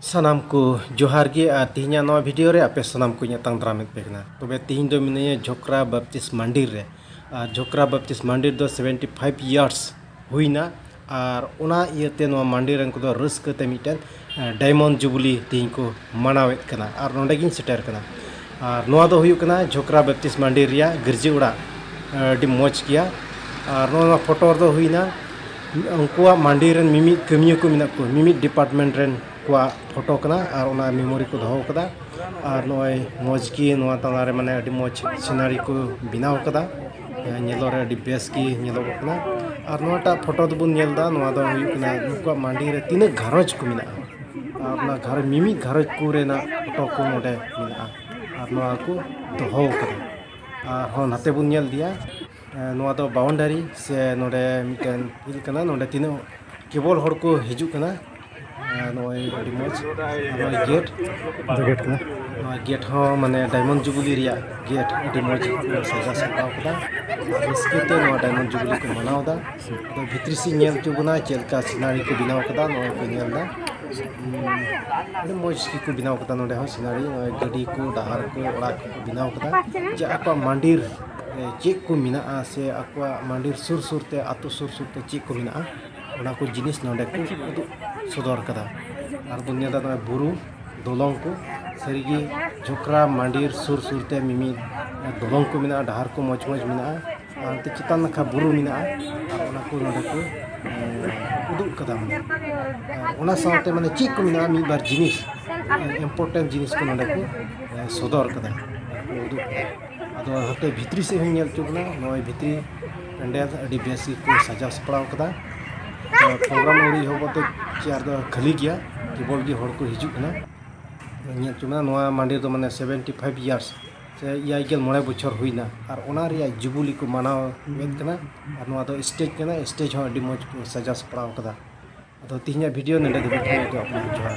सानाम को जोहार गे तीन नवा वीडियो रे आपे सानाम को तंग दाराम पेकना तबे तीन दो मिने झोकरा बैप्टिस्ट मंदिर रे झोकरा बैप्टिस्ट मंदिर दो 75 इयर्स हुईना और ओना इयते नवा मंदिर रन को रस्कते मिटन डायमंड जुबली तीन को मनावेत कना और नोंडे गिन सेटर कना और नवा दो हुयु कना झोकरा बैप्टिस्ट मंदिर रिया गिरजी उड़ा अडी मौज किया और नवा फोटो दो हुईना उनकुआ मंदिर रन मिमी कमियो को मिना को मिमी डिपार्टमेंट रन को फोटो कना और ओना मेमोरी को दोहो कदा और नय मौज की नवा तलारे माने अडी मौज सिनारी को बिनाव कदा नेलो रे अडी बेस की नेलो कना और नोटा फोटो दबुन नेलदा नवा दो हुयु कना नुकुआ मंडी रे तीन घरज को मिना और ना घर मिमी घरज को रेना फोटो को नोडे मिना और नवा को दोहो कदा और हो नाते बुन नेल दिया नवा दो बाउंडरी से नोडे मिटन हिल कना नोडे तीन केवल हर को हिजु कना नोय अडी मौज नोय गेट हो माने डायमंड जुबली रिया गेट अडी मौज सजा सकाव कदा रस्केते नो डायमंड जुबली को मनावदा तो भितरी से नेल जुबना चेलका सिनारी को बिनाव कदा नोय को नेलदा अडी मौज की को बिनाव कदा नोडे हो सिनारी गडी को डहार को ओड़ा को बिनाव कदा जे आपा मंदिर चेक को मिना से आपा मंदिर सुर सुरते आतो सुर सुरते चेक को मिना ओना को जिनिस नोडे को सदर कदा और दुनिया दा बुरु दोलंग को सरीगी झोकरा मंदिर सुर सुरते मिमी दोलंग को मिना डहार को मौज मौज मिना और ते चितान नखा बुरु मिना और ओना को नोडे को उदुक कदा ओना साथे माने चेक को मिना मी बार जिनिस इम्पोर्टेंट जिनिस को नोडे को सदर कदा उदुक आदो हते भितरी से नेल चुकना नय भितरी पेंडेल अडी बेसी को सजा सपड़ाव कदा प्रोग्राम उड़ी होबते चेयर दो खाली गया केवल गे हर को हिजु कना ᱧᱮᱞ ᱪᱩᱢᱟ ᱱᱚᱣᱟ ᱢᱟᱱᱰᱤ ᱫᱚ ᱢᱟᱱᱮ 75 इयर्स से 9 बछर हुईना और ओना रिया जुबली को मनाव वेद कना और नोआ दो स्टेज कना स्टेज हो अडी मौज को सजा सपड़ाव कदा अदो तिहिया वीडियो नेडे दो अपना जोहार।